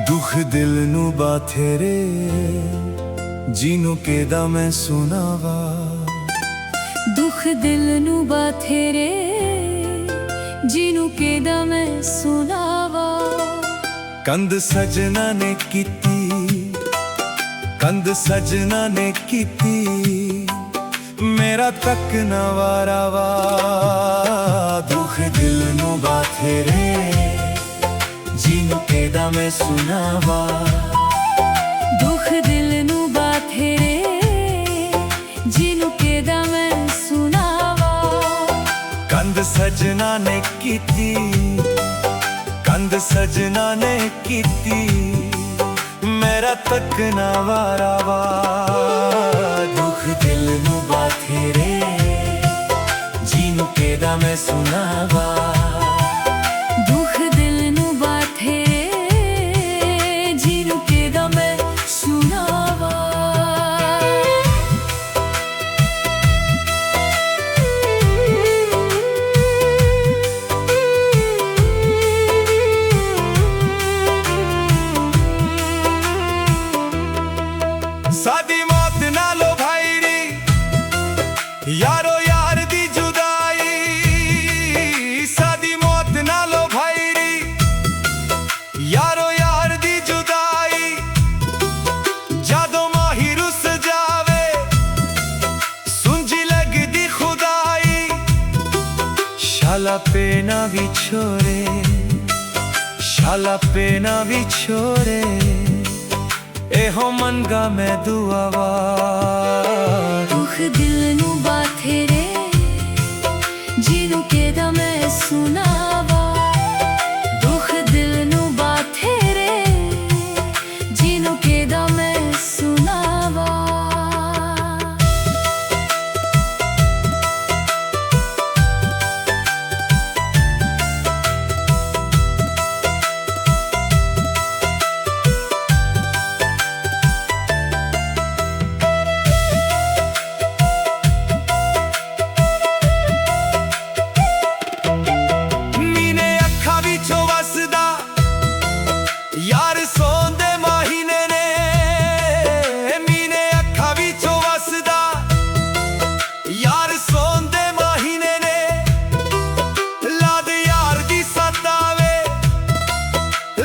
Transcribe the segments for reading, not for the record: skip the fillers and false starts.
दुख दिल नू बाथेरे जिन्हों केदा मैं सुनावा। दुख दिल नू बाथेरे जिन्हों केदा मैं सुनावा। कंध सजना ने कीती, कंध सजना ने कीती, मेरा तक न वारावा। दुख दिल नू बाथेरे जिन्हों केदा मैं सुनावा। दुख दिल नू बाथेरे जिन्हों केदा मैं सुनावा। कंध सजना ने कीती, कंध सजना ने कीती, मेरा तक न वारावा। दुख दिल नू बाथेरे जिन्हों केदा मैं सुनावा। दुख दिल नू बाथेरे जिन्हों केदा मैं सुनावा। सादी मौत नालो भाईरी, यारो यार दी जुदाई। सादी मौत नालो भाईरी, यारो यार दी जुदाई। जादो माही रुस जावे, सुंजी लगदी खुदाई। शाला पे ना बिछोरे, शाला पे ना बिछोरे, एहो मनगा मैं दुआवा। दुख दिल नू बाथेरे जिन्हों केदा मैं सुनावा। दुख दिल नू बाथेरे जिन्हों केदा मैं सुनावा। यार सोंदे महीने ने मीने अखा विचों वसदा। यार सोंदे महीने ने लाद यार दी सतावे।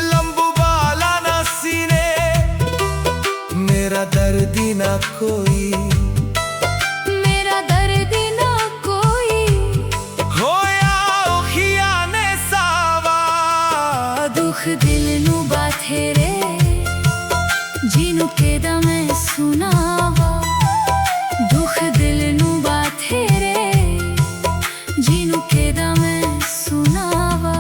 लंबू बाला ना सीने, मेरा दर्द ना कोई, मेरा दर्द ना कोई। होया ओखिया ने सावा। दुख दिल नू बाथेरे जिन्हों केदा मैं सुनावा। दुख दिल नू बाथेरे जिन्हों केदा मैं सुनावा।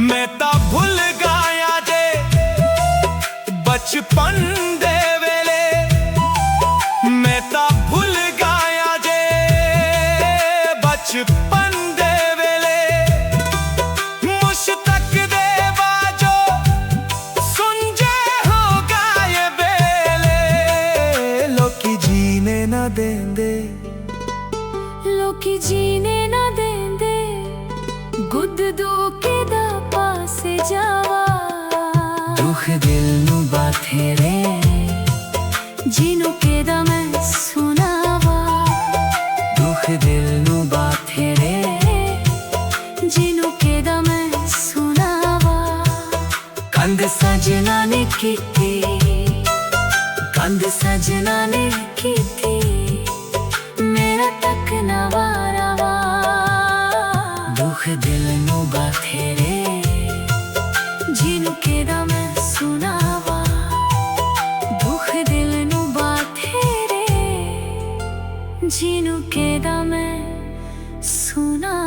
मैं ता भुल गया जे बचपन दे वेले। मैं ता भुल गया जे बचपन दे वेले। मुश्तक दे बाजो सुंजे हो गए बेले। लोकी जीने ना देंदे, लोकी जीने ना देंदे, गुद दो केदा पासे जावा। दुख दिल नू बाथेरे जिन्हों केदा मैं सुनावा। दुख दिल नू बाथेरे जिन्हों केदा मैं सुनावा। कंध सजना ने कीती, कंध सजना ने कीती, मेरा तक न वारावा। दुख दिल नू बाथेरे जिन्हों केदा मैं सुनावा। दुख दिल नू बाथेरे जिन्हों केदा मैं सुनावा।